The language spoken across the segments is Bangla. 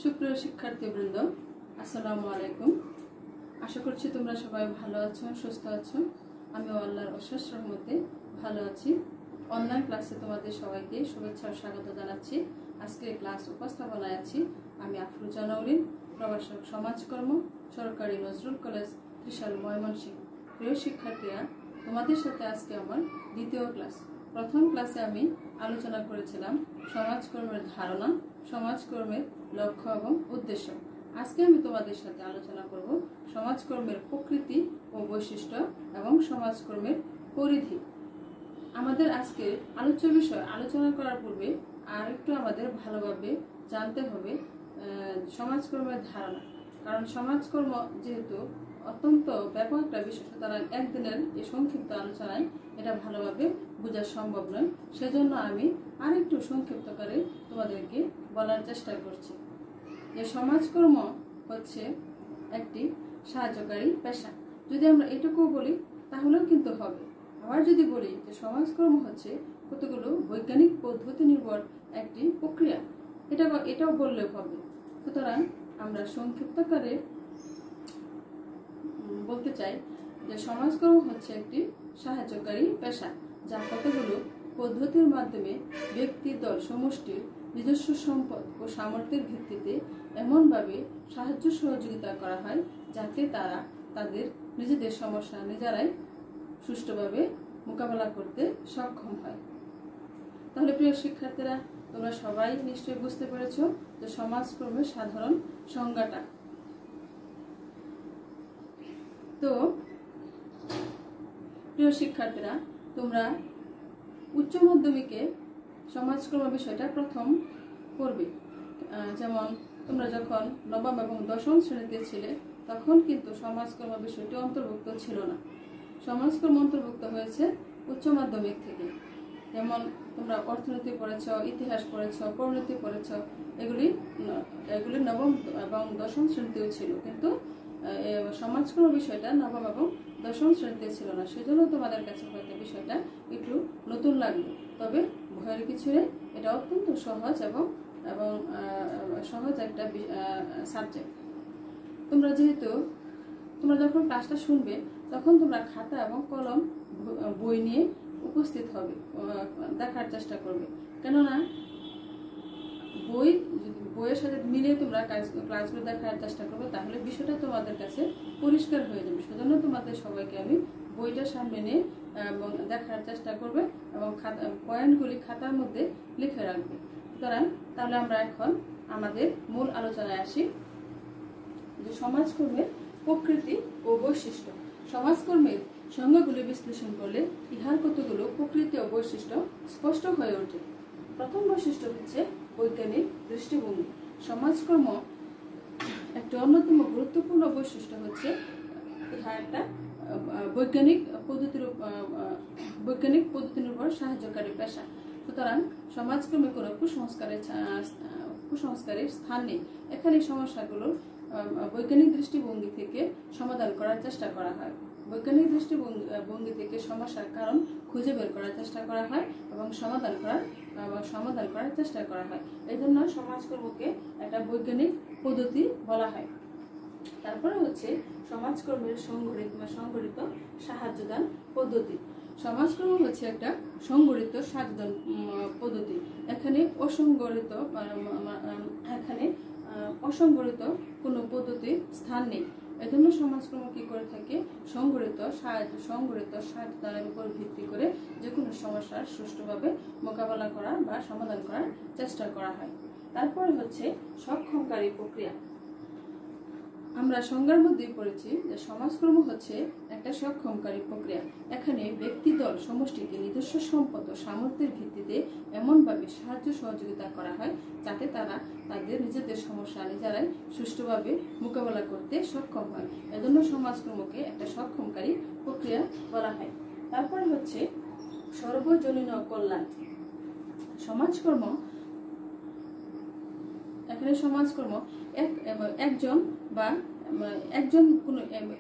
সুপ্রিয় শিক্ষার্থীবৃন্দ, আসসালামু আলাইকুম। আশা করছি তোমরা সবাই ভালো আছো, সুস্থ আছো। আমিও আল্লাহর অশেষ রহমতে ভালো আছি। অনলাইন ক্লাসে তোমাদের সবাইকে শুভেচ্ছা ও স্বাগত জানাচ্ছি। আজকের ক্লাস উপস্থাপনায় আছি আমি আফরুজা নওরিন, প্রভাষক সমাজকর্ম, সরকারি নজরুল কলেজ, ত্রিশাল, ময়মনসিংহ। প্রিয় শিক্ষার্থীরা, তোমাদের সাথে আজকে আমার দ্বিতীয় ক্লাস। প্রথম ক্লাসে আমি আলোচনা করেছিলাম সমাজকর্মের ধারণা, সমাজকর্মের লক্ষ্য এবং উদ্দেশ্য। আজকে আমি তোমাদের সাথে আলোচনা করব সমাজকর্মের প্রকৃতি ও বৈশিষ্ট্য এবং সমাজকর্মের পরিধি। আমাদের আজকে আলোচ্য বিষয় আলোচনা করার পূর্বে আর একটু আমাদের ভালোভাবে জানতে হবে সমাজকর্মের ধারণা। কারণ সমাজকর্ম যেহেতু অত্যন্ত ব্যাপক একটা বিষয়, সুতরাং একদিনের এই সংক্ষিপ্ত আলোচনায় এটা ভালোভাবে বোঝা সম্ভব নয়। সেজন্য আমি আরেকটু সংক্ষিপ্ত করে তোমাদেরকে বলার চেষ্টা করছি যে সমাজকর্ম হচ্ছে একটি সাহায্যকারী পেশা। যদি আমরা এটুকু বলি তাহলেও কিন্তু হবে। আবার যদি বলি যে সমাজকর্ম হচ্ছে কতগুলো বৈজ্ঞানিক পদ্ধতি নির্ভর একটি প্রক্রিয়া, এটাও বললেও হবে। সুতরাং আমরা সংক্ষিপ্ত করে বলতে চাই যে সমাজকর্ম হচ্ছে একটি সাহায্যকারী পেশা, যা কতগুলো পদ্ধতির মাধ্যমে ব্যক্তি, দল, সমষ্টির নিজস্ব সম্পদ ও সামর্থ্যের ভিত্তিতে এমনভাবে সাহায্য সহযোগিতা করা হয় যাতে তারা তাদের নিজেদের সমস্যা নিজেরাই সুষ্ঠুভাবে মোকাবেলা করতে সক্ষম হয়। তাহলে প্রিয় শিক্ষার্থীরা, তোমরা সবাই নিশ্চয়ই বুঝতে পেরেছো যে সমাজকর্মের সাধারণ সংজ্ঞাটা। তো প্রিয় শিক্ষার্থীরা, তোমরা উচ্চ মাধ্যমিকে সমাজকর্ম বিষয়টা প্রথম পড়বে। যেমন তোমরা যখন নবম এবং দশম শ্রেণীতে ছিলে তখন কিন্তু সমাজকর্ম বিষয়টি অন্তর্ভুক্ত ছিল না। সমাজকর্ম অন্তর্ভুক্ত হয়েছে উচ্চ মাধ্যমিক থেকে। যেমন তোমরা অর্থনীতি পড়েছ, ইতিহাস পড়েছ, পরিণতি পড়েছ, এগুলি নবম এবং দশম শ্রেণীতেও ছিল, কিন্তু সমাজকর্ম বিষয়টা নবম এবং দশম শ্রেণীতে ছিল না। সেজন্য তোমাদের কাছে হয়তো বিষয়টা একটু নতুন লাগলো। তবে ভয়ের কিছু নেই, এটা অত্যন্ত সহজ এবং সহজ একটা সাবজেক্ট। তোমরা যখন ক্লাসটা শুনবে তখন তোমরা খাতা এবং কলম, বই নিয়ে উপস্থিত হবে, দেখার চেষ্টা করবে। কেননা বইয়ের সাথে মিলিয়ে তোমরা ক্লাসগুলো দেখার চেষ্টা করবে, তাহলে বিষয়টা তোমাদের কাছে পরিষ্কার হয়ে যাবে। সেজন্য তোমাদের সবাইকে আমি বইটা সামনে নিয়ে এবং দেখার চেষ্টা করবে এবং পয়েন্টগুলি খাতার মধ্যে লিখে রাখবে। সুতরাং তাহলে আমরা এখন আমাদের মূল আলোচনায় আসি যে সমাজকর্মের প্রকৃতি ও বৈশিষ্ট্য। সমাজকর্মের সংজ্ঞাগুলি বিশ্লেষণ করলে ইহার কতগুলো প্রকৃতি ও বৈশিষ্ট্য স্পষ্ট হয়ে ওঠে। প্রথম বৈশিষ্ট্য হচ্ছে বৈজ্ঞানিক দৃষ্টিভঙ্গি। সমাজকর্ম একটি অন্যতম গুরুত্বপূর্ণ বৈশিষ্ট্য হচ্ছে ইহা একটা বৈজ্ঞানিক পদ্ধতি নির্ভর সাহায্যকারী পেশা। সুতরাং সমাজকর্মে কোনো কুসংস্কারের স্থান নেই। এখানে সমস্যাগুলো বৈজ্ঞানিক দৃষ্টিভঙ্গি থেকে সমাধান করার চেষ্টা করা হয়। বৈজ্ঞানিক দৃষ্টিভঙ্গি থেকে সমস্যার কারণ খুঁজে বের করার চেষ্টা করা হয় এবং সমাধান করার চেষ্টা করা হয়। এই জন্য সমাজকর্মকে একটা বৈজ্ঞানিক পদ্ধতি বলা হয়। তারপরে হচ্ছে সমাজকর্মের সংগঠিত সাহায্যদান পদ্ধতি। সমাজকর্ম হচ্ছে একটা সংগঠিত সাহায্যদান পদ্ধতি। এখানে অসংগঠিত কোনো পদ্ধতির স্থান নেই। এজন্য সমাজকর্ম কি করে থাকে, সংগঠিত সাহায্যদানের উপর ভিত্তি করে যে কোনো সমস্যার সুষ্ঠুভাবে মোকাবেলা করার বা সমাধান করার চেষ্টা করা হয়। তারপরে হচ্ছে সক্ষমকারী প্রক্রিয়া। আমরা সংজ্ঞার মধ্যেই পড়েছি যে সমাজকর্ম হচ্ছে একটা সক্ষমকারী প্রক্রিয়া। এখানে ব্যক্তি, দল, সমষ্টিকে নিজস্ব সম্পদ ও সামর্থ্যের ভিত্তিতে এমনভাবে সাহায্য সহযোগিতা করা হয় যাতে তারা তাদের নিজেদের সমস্যা নিজেরাই সুষ্ঠুভাবে মোকাবেলা করতে সক্ষম হয়। এজন্য সমাজকর্মকে একটা সক্ষমকারী প্রক্রিয়া বলা হয়। তারপরে হচ্ছে সর্বজনীন কল্যাণ। সমাজকর্ম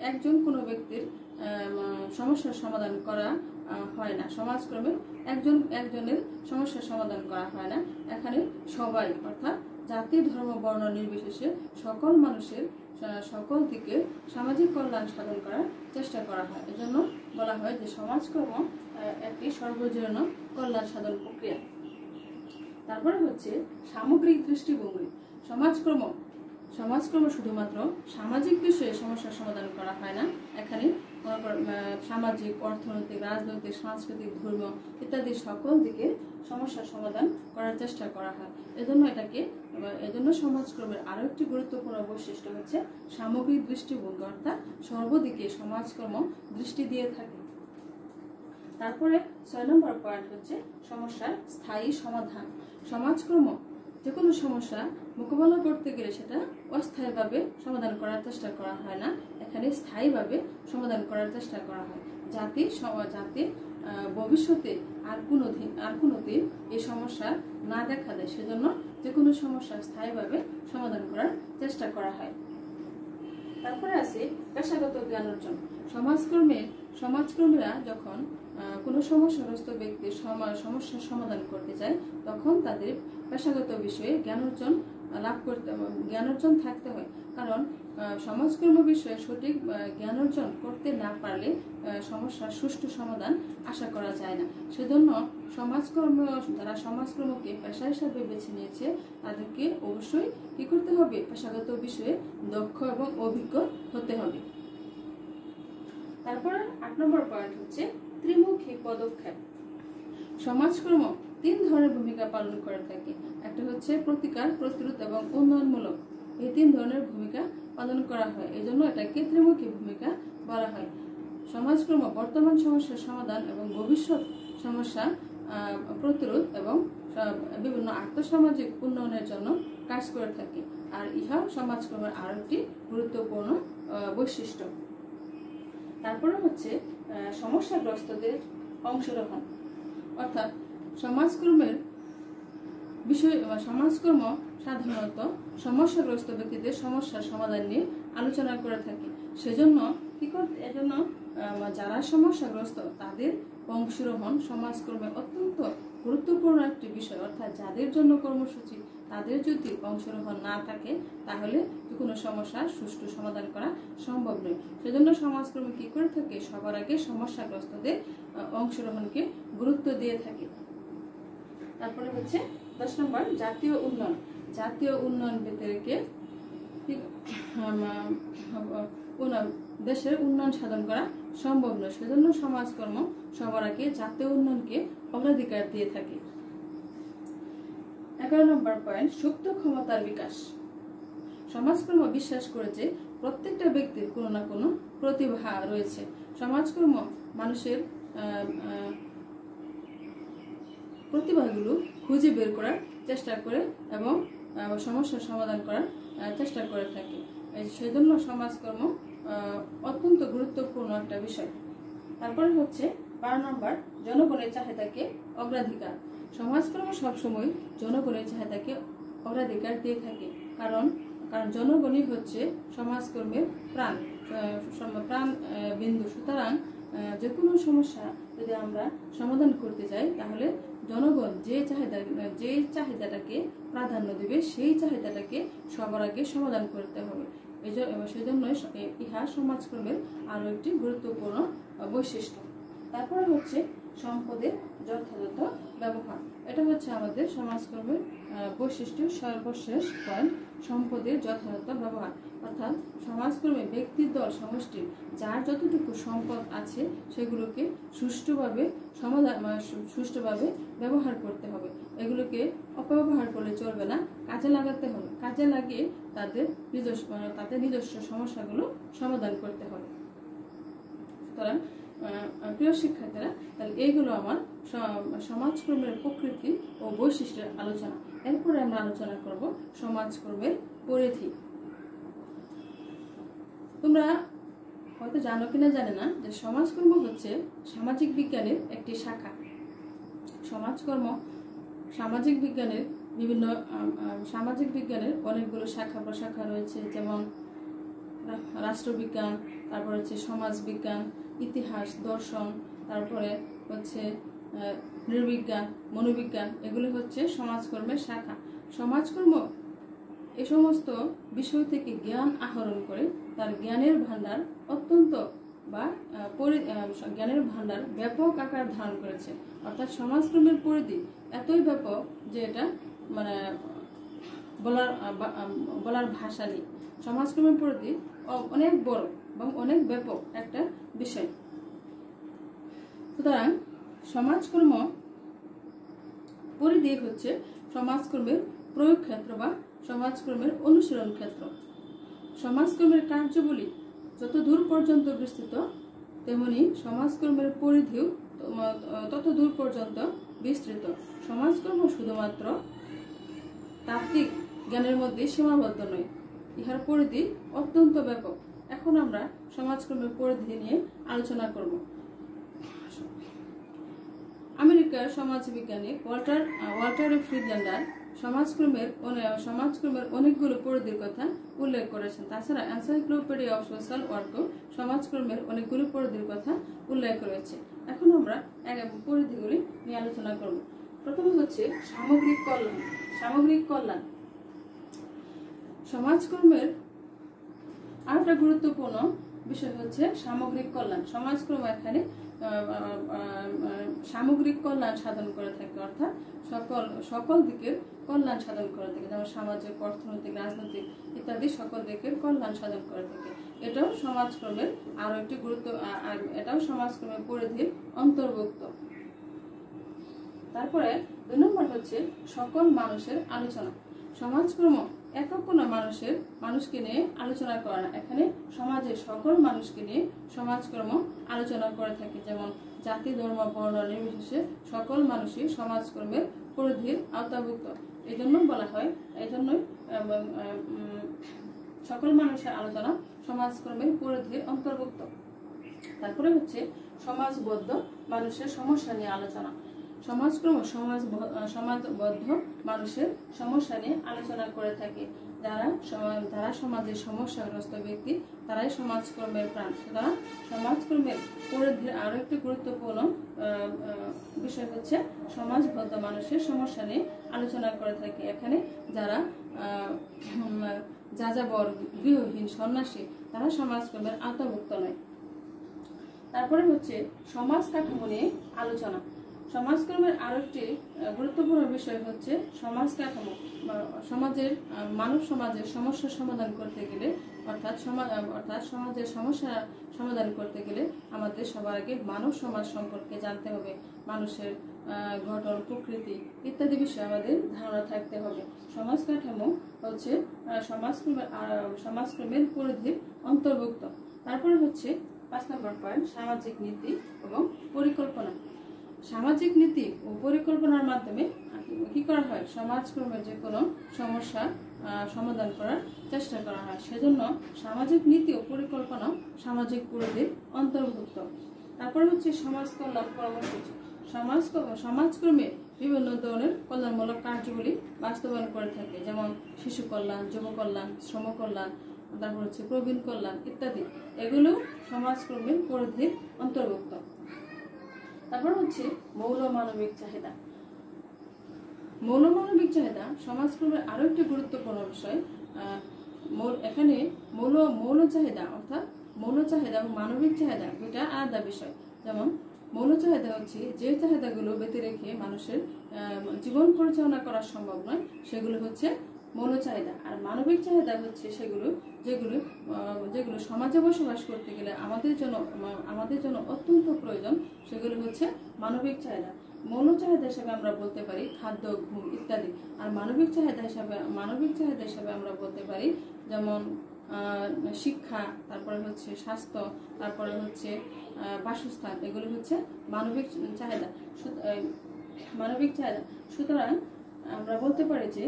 একজন কোনো ব্যক্তির সমস্যার সমাধান করা হয় না। সমাজকর্মে একজনের সমস্যার সমাধান করা হয় না। এখানে সবাই, অর্থাৎ জাতি ধর্ম বর্ণ নির্বিশেষে সকল মানুষের সকল দিকে সামাজিক কল্যাণ সাধন করার চেষ্টা করা হয়। এজন্য বলা হয় যে সমাজকর্ম একটি সর্বজনীন কল্যাণ সাধন প্রক্রিয়া। তারপরে হচ্ছে সামগ্রিক দৃষ্টিভঙ্গি। সমাজকর্ম শুধুমাত্র সামাজিক বিষয়ে সমস্যার সমাধান করা হয় না, এখানে সামাজিক, অর্থনৈতিক, রাজনৈতিক, সাংস্কৃতিক, ধর্মীয় ইত্যাদি সকল দিকে সমস্যার সমাধান করার চেষ্টা করা হয়। এজন্য সমাজকর্মের আরো একটি গুরুত্বপূর্ণ বৈশিষ্ট্য হচ্ছে সামগ্রিক দৃষ্টিভঙ্গি, অর্থাৎ সর্বদিকে সমাজকর্ম দৃষ্টি দিয়ে থাকে। তারপরে 6 নম্বর পয়েন্ট হচ্ছে সমস্যার স্থায়ী সমাধান। সমাজকর্ম যে কোনো সমস্যা মোকাবেলা করতে গেলে সেটা অস্থায়ীভাবে সমাধান করার চেষ্টা করা হয় না, এখানে স্থায়ীভাবে সমাধান করার চেষ্টা করা হয়, যাতে ভবিষ্যতে আর কোনোদিন এই সমস্যা না দেখা দেয়। সেজন্য যে কোনো সমস্যা স্থায়ীভাবে সমাধান করার চেষ্টা করা হয়। তারপরে আছে পেশাগত জ্ঞান অর্জন। সমাজকর্মীরা যখন কোনো সমস্যাগ্রস্ত ব্যক্তির সমস্যার সমাধান করতে চায়, তখন তাদের পেশাগত বিষয়ে জ্ঞান অর্জন থাকতে হয়। কারণ সমাজকর্ম বিষয়ে সঠিক জ্ঞান অর্জন করতে না পারলে সমস্যার সুষ্ঠু সমাধান আশা করা যায় না। সেজন্য যারা সমাজকর্মকে পেশা হিসাবে বেছে নিয়েছে, তাদেরকে অবশ্যই কি করতে হবে? পেশাগত বিষয়ে দক্ষ এবং অভিজ্ঞ হতে হবে। তারপরে 8 নম্বর পয়েন্ট হচ্ছে ত্রিমুখী পদক্ষেপ। সমাজকর্ম 3 ধরনের ভূমিকা পালন করে থাকে। একটা হচ্ছে প্রতিকার, প্রতিরোধ এবং উন্নয়নমূলক। এই 3 ধরনের ভূমিকা পালন করা হয়, এজন্য এটাকে ত্রিমুখী ভূমিকা বলা হয়। সমাজকর্ম বর্তমান সমস্যার সমাধান এবং ভবিষ্যৎ সমস্যা প্রতিরোধ এবং বিভিন্ন আর্থসামাজিক উন্নয়নের জন্য কাজ করে থাকে। আর ইহা সমাজকর্মের আরো একটি গুরুত্বপূর্ণ বৈশিষ্ট্য। তারপরে হচ্ছে সমস্যাগ্রস্তদের অংশগ্রহণ, অর্থাৎ সমাজকর্ম সাধারণত সমস্যাগ্রস্ত ব্যক্তিদের সমস্যার সমাধান নিয়ে আলোচনা করে থাকে। সেজন্য যারা সমস্যাগ্রস্ত তাদের অংশগ্রহণ সমাজকর্মের অত্যন্ত গুরুত্বপূর্ণ একটি বিষয়, অর্থাৎ যাদের জন্য কর্মসূচি, তাদের যদি অংশগ্রহণ না থাকে তাহলে কোনো সমস্যার সুষ্ঠু সমাধান করা সম্ভব নয়। সেজন্য সমাজকর্ম কি করে থাকে? সবার আগে সমস্যাগ্রস্তদের অংশগ্রহণকে গুরুত্ব দিয়ে থাকে। তারপরে হচ্ছে 10 নম্বর জাতীয় উন্নয়ন। জাতীয় উন্নয়ন ব্যতিরেকে দেশের উন্নয়ন সাধন করা সম্ভব নয়। সেজন্য সমাজকর্ম সবার আগে জাতীয় উন্নয়নকে অগ্রাধিকার দিয়ে থাকে। 11 নম্বর পয়েন্ট সুপ্ত ক্ষমতার বিকাশ। সমাজকর্ম বিশ্বাস করে যে প্রত্যেকটা ব্যক্তির কোনো না কোনো প্রতিভা রয়েছে। সমাজকর্ম মানুষের প্রতিভাগুলো খুঁজে বের করার চেষ্টা করে এবং সমস্যার সমাধান করার চেষ্টা করে থাকে। সেজন্য সমাজকর্ম অত্যন্ত গুরুত্বপূর্ণ একটা বিষয়। তারপরে হচ্ছে 12 নম্বর জনগণের চাহিদাকে অগ্রাধিকার। সমাজকর্ম সবসময় জনগণের চাহিদাকে অগ্রাধিকার দিয়ে থাকে, কারণ জনগণই হচ্ছে সমাজকর্মের প্রাণ বিন্দু। সুতরাং যে কোনো সমস্যা যদি আমরা সমাধান করতে চাই, তাহলে জনগণ যে চাহিদাটাকে প্রাধান্য দেবে, সেই চাহিদাটাকে সবার আগে সমাধান করতে হবে। সেজন্য ইহা সমাজকর্মের আরো একটি গুরুত্বপূর্ণ বৈশিষ্ট্য। তারপরে হচ্ছে সম্পদের যথাযথ ব্যবহার। এটা হচ্ছে আমাদের সমাজকর্মের বৈশিষ্ট্য সর্বশেষ পয়েন্ট, সম্পদের যথাযথ ব্যবহার। অর্থাৎ সমাজকর্মে ব্যক্তি, দল, সমষ্টি যার যতটুকু সম্পদ আছে সেগুলোকে সুষ্ঠুভাবে ব্যবহার করতে হবে। এগুলোকে অপব্যবহার করলে চলবে না, কাজে লাগাতে হবে। কাজে লাগিয়ে তাদের নিজস্ব সমস্যাগুলো সমাধান করতে হবে। সুতরাং প্রিয় শিক্ষার্থীরা, তাহলে এইগুলো আমার সমাজকর্মের প্রকৃতি ও বৈশিষ্ট্যের আলোচনা। এরপরে আমরা আলোচনা করব সমাজকর্মের পরিধি। তোমরা হয়তো জানো কিনা জানে না যে সমাজকর্ম হচ্ছে সামাজিক বিজ্ঞানের একটি শাখা। সমাজকর্ম সামাজিক বিজ্ঞানের অনেকগুলো শাখা প্রশাখা রয়েছে, যেমন রাষ্ট্রবিজ্ঞান, তারপর হচ্ছে সমাজ বিজ্ঞান, ইতিহাস, দর্শন, তারপরে হচ্ছে নৃবিজ্ঞান, মনোবিজ্ঞান। এগুলো হচ্ছে সমাজকর্মের শাখা। সমাজকর্ম এই সমস্ত বিষয় থেকে জ্ঞান আহরণ করে তার জ্ঞানের ভান্ডার অত্যন্ত বা জ্ঞানের ভান্ডার ব্যাপক আকার ধারণ করেছে। অর্থাৎ সমাজকর্মের পরিধি এতই ব্যাপক যে এটা মানে বলার ভাষা নেই। সমাজকর্মের পরিধি অনেক বড় এবং অনেক ব্যাপক একটা বিষয়। সুতরাং সমাজকর্ম পরিধি হচ্ছে সমাজকর্মের প্রয়োগ ক্ষেত্র বা সমাজকর্মের অনুশীলন ক্ষেত্র। সমাজকর্মের কার্যবলী যত দূর পর্যন্ত বিস্তৃত, তেমনি সমাজকর্মের পরিধিও তত দূর পর্যন্ত বিস্তৃত। সমাজকর্ম শুধুমাত্র তাত্ত্বিক জ্ঞানের মধ্যে সীমাবদ্ধ নয়, ইহার পরিধি অত্যন্ত ব্যাপক। এখন আমরা সমাজকর্মের পরিধি নিয়ে আলোচনা করব। আমেরিকার সমাজবিজ্ঞানী ওয়াল্টার ফ্রিডল্যান্ডার সমাজকর্মের অনেকগুলো পরিধির কথা উল্লেখ করেছেন। তাছাড়া এনসাইক্লোপিডিয়া অফ সোশ্যাল ওয়ার্কও সমাজকর্মের অনেকগুলো পরিধির কথা উল্লেখ করেছে। এখন আমরা পরিধিগুলি নিয়ে আলোচনা করব। প্রথমে হচ্ছে সামগ্রিক কল্যাণ। সমাজকর্মের আরেকটা গুরুত্বপূর্ণ বিষয় হচ্ছে সামগ্রিক কল্যাণ। সমাজকর্ম এখানে সামগ্রিক কল্যাণ সাধন করে থাকে, অর্থাৎ সকল দিকের কল্যাণ সাধন করে থাকে, যেমন সামাজিক, অর্থনৈতিক, রাজনৈতিক ইত্যাদি সকল দিকের কল্যাণ সাধন করে থাকে। এটাও সমাজকর্মের আরো একটি এটাও সমাজকর্মের পরিধির অন্তর্ভুক্ত। তারপরে 2 নম্বর হচ্ছে সকল মানুষের আলোচনা। সমাজকর্ম একক কোনো মানুষকে নিয়ে আলোচনা করে না, এখানে সমাজের সকল মানুষকে নিয়ে সমাজকর্ম আলোচনা করে থাকে। যেমন জাতি, ধর্ম, বর্ণ নির্বিশেষে সকল মানুষই সমাজকর্মের পরিধির আওতাভুক্ত। এই জন্য বলা হয়, এই জন্যই সকল মানুষের আলোচনা সমাজকর্মের পরিধির অন্তর্ভুক্ত। তারপরে হচ্ছে সমাজবদ্ধ মানুষের সমস্যা নিয়ে আলোচনা। সমাজকর্ম সমাজবদ্ধ মানুষের সমস্যা নিয়ে আলোচনা করে থাকে। যারা সমাজের সমস্যাগ্রস্ত ব্যক্তি, তারাই সমাজকর্মের প্রাণ। সুতরাং সমাজকর্মের পরিধির আরো একটি গুরুত্বপূর্ণ বিষয় হচ্ছে সমাজবদ্ধ মানুষের সমস্যা নিয়ে আলোচনা করে থাকে। এখানে যারা যাযাবর, গৃহহীন, সন্ন্যাসী, তারা সমাজকর্মের আওতাভুক্ত নয়। তারপরে হচ্ছে সমাজ কাঠামো নিয়ে আলোচনা। সমাজকর্মের আরো একটি গুরুত্বপূর্ণ বিষয় হচ্ছে সমাজ কাঠামো। মানব সমাজের সমস্যা সমাধান করতে গেলে, অর্থাৎ সমাজের সমস্যা সমাধান করতে গেলে আমাদের সবার আগে মানব সমাজ সম্পর্কে জানতে হবে। মানুষের গঠন, প্রকৃতি ইত্যাদি বিষয়ে আমাদের ধারণা থাকতে হবে। সমাজ কাঠামো হচ্ছে সমাজকর্মের পরিধির অন্তর্ভুক্ত। তারপরে হচ্ছে 5 নম্বর পয়েন্ট, সামাজিক নীতি এবং পরিকল্পনা। সামাজিক নীতি ও পরিকল্পনার মাধ্যমে কি করা হয়? সমাজকর্মের যে কোনো সমস্যা সমাধান করার চেষ্টা করা হয়। সেজন্য সামাজিক নীতি ও পরিকল্পনা সামাজিক পরিধির অন্তর্ভুক্ত। তারপরে হচ্ছে সমাজ কল্যাণ কর্মসূচি। সমাজকর্মে বিভিন্ন ধরনের কল্যাণমূলক কার্যগুলি বাস্তবায়ন করে থাকে, যেমন শিশু কল্যাণ, যুব কল্যাণ, শ্রম কল্যাণ, তারপর হচ্ছে প্রবীণ কল্যাণ ইত্যাদি। এগুলো সমাজকর্মের পরিধির অন্তর্ভুক্ত। তারপর হচ্ছে মৌলমানবিক চাহিদা। মৌলমানবিক চাহিদা সমাজকর্মের আরো একটি গুরুত্বপূর্ণ বিষয়। এখানে মৌল চাহিদা, অর্থাৎ মৌল চাহিদা এবং মানবিক চাহিদা দুইটা আলাদা বিষয়। যেমন মৌল চাহিদা হচ্ছে যে চাহিদাগুলো বেঁধে রেখে মানুষের জীবন পরিচালনা করা সম্ভব নয়, সেগুলো হচ্ছে মৌল চাহিদা। আর মানবিক চাহিদা হচ্ছে যেগুলো সমাজে বসবাস করতে গেলে আমাদের জন্য অত্যন্ত প্রয়োজন, সেগুলো হচ্ছে মানবিক চাহিদা। মৌল চাহিদা হিসেবে আমরা বলতে পারি খাদ্য, ঘুম ইত্যাদি। আর মানবিক চাহিদা হিসেবে আমরা বলতে পারি যেমন শিক্ষা, তারপরে হচ্ছে স্বাস্থ্য, তারপরে হচ্ছে বাসস্থান। এগুলো হচ্ছে মানবিক চাহিদা। সুতরাং আমরা বলতে পারি যে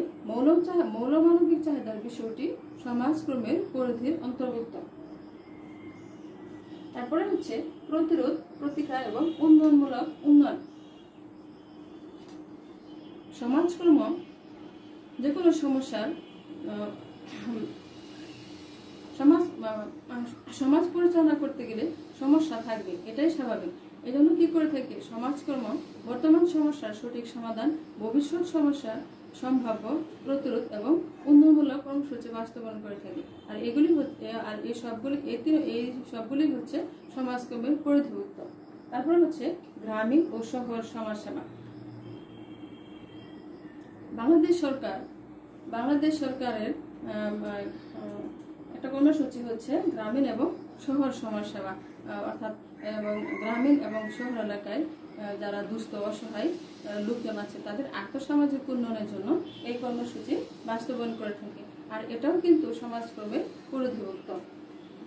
মৌল মানবিক চাহিদার বিষয়টি সমাজকর্মের পরিধির অন্তর্ভুক্ত। তারপরে হচ্ছে প্রতিরোধ, প্রতিকার এবং উন্নয়নমূলক উন্নয়ন। সমাজকর্ম যে কোনো সমস্যার সমাজ পরিচালনা করতে গেলে সমস্যা থাকবে, এটাই স্বাভাবিক। এজন্য কি করে থাকে সমাজকর্ম বর্তমান সমস্যার সঠিক সমাধান, ভবিষ্যৎ সমস্যার সম্ভাব্য প্রতিরোধ এবং উন্নয়নমূলক হচ্ছে বাস্তবায়ন করে থাকি। আর এই সবগুলি হচ্ছে সমাজকর্মের পরিধিভুক্ত। তারপর হচ্ছে গ্রামীণ ও শহর সমাজসেবা। বাংলাদেশ সরকারের একটা কর্মসূচি হচ্ছে গ্রামীণ এবং শহর সমাজসেবা, অর্থাৎ এবং গ্রামীণ এবং শহর এলাকায় যারা দুস্থ অসহায় লোকজন আছে তাদের আর্থসামাজিক উন্নয়নের জন্য এই কর্মসূচি বাস্তবায়ন করে থাকে। আর এটাও কিন্তু সমাজকর্মের পরিধিভুক্ত।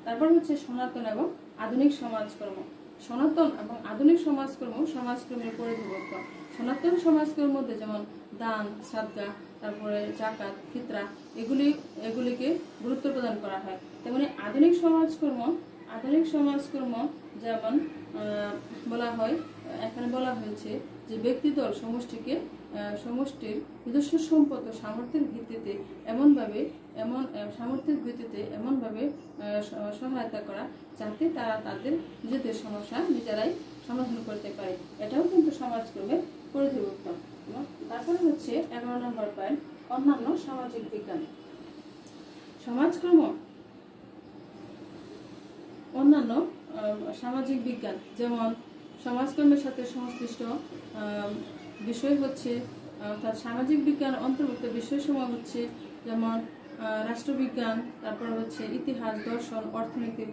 তারপর হচ্ছে সনাতন এবং আধুনিক সমাজকর্ম। সনাতন এবং আধুনিক সমাজকর্মের পরিধিভুক্ত। সনাতন সমাজকর্মের মধ্যে যেমন দান, সাদকা, তারপরে জাকাত, ফিতরা এগুলিকে গুরুত্ব প্রদান করা হয়। তেমনি আধুনিক সমাজকর্ম যেমন বলা হয়, এখানে বলা হয়েছে যে ব্যক্তিদল সমষ্টির নিজস্ব সম্পদ ও সামর্থ্যের ভিত্তিতে এমনভাবে সহায়তা করা যাতে তারা তাদের নিজেদের সমস্যা নিজেরাই সমাধান করতে পারে। এটাও কিন্তু সমাজকর্মের পরিধিভুক্ত। তারপরে হচ্ছে 11 নম্বর পয়েন্ট, অন্যান্য সামাজিক বিজ্ঞান। অন্যান্য সামাজিক বিজ্ঞান যেমন সমাজকর্মের সাথে সংশ্লিষ্ট বিষয় হচ্ছে, অর্থাৎ সামাজিক বিজ্ঞান অন্তর্ভুক্ত বিষয়সমূহ হচ্ছে যেমন রাষ্ট্রবিজ্ঞান, তারপর হচ্ছে ইতিহাস, দর্শন, অর্থনীতি,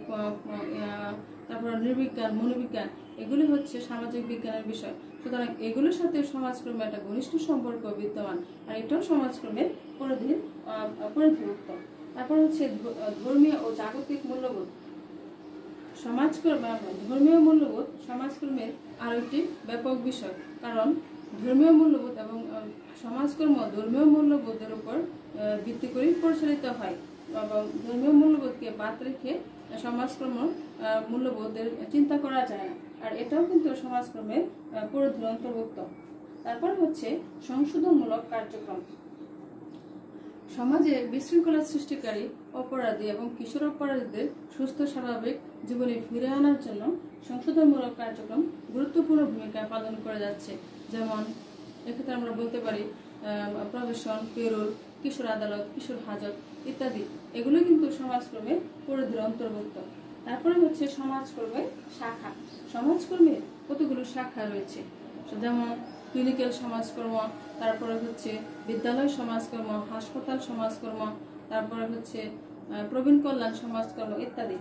তারপর নৃবিজ্ঞান, মনোবিজ্ঞান, এগুলি হচ্ছে সামাজিক বিজ্ঞানের বিষয়। সুতরাং এগুলোর সাথে সমাজকর্মের একটা ঘনিষ্ঠ সম্পর্ক বিদ্যমান, আর এটাও সমাজকর্মের পরিধিভুক্ত। তারপর হচ্ছে ধর্মীয় ও জাগতিক মূল্যবোধ। ধর্মীয় মূল্যবোধ সমাজকর্মের আরো একটি ব্যাপক বিষয়, কারণ ধর্মীয় মূল্যবোধ এবং সমাজকর্ম ধর্মীয় মূল্যবোধের উপর ভিত্তি করে পরিচালিত হয়, এবং ধর্মীয় মূল্যবোধকে বাদ রেখে সমাজকর্ম মূল্যবোধের চিন্তা করা যায় না। আর এটাও কিন্তু সমাজকর্মের পরিধির অন্তর্ভুক্ত। তারপর হচ্ছে সংশোধনমূলক কার্যক্রম। সমাজে বিশৃঙ্খলা সৃষ্টিকারী অপরাধী এবং কিশোর অপরাধীদের সুস্থ স্বাভাবিক জীবনে ফিরে আনার জন্য সংশোধনমূলক কার্যক্রম গুরুত্বপূর্ণ ভূমিকা পালন করে যাচ্ছে। যেমন এক্ষেত্রে আমরা বলতে পারি প্রবেশন, পেরোল, কিশোর আদালত, কিশোর হাজত ইত্যাদি, এগুলো কিন্তু সমাজকর্মের পরিধির অন্তর্ভুক্ত। তারপরে হচ্ছে সমাজকর্মের শাখা। সমাজকর্মের কতগুলো শাখা রয়েছে, যেমন ক্লিনিক্যাল সমাজকর্ম, তারপরে হচ্ছে বিদ্যালয় সমাজকর্ম, হাসপাতাল সমাজকর্ম, তারপরে হচ্ছে প্রবীণ কল্যাণ সমাজকর্ম ইত্যাদি।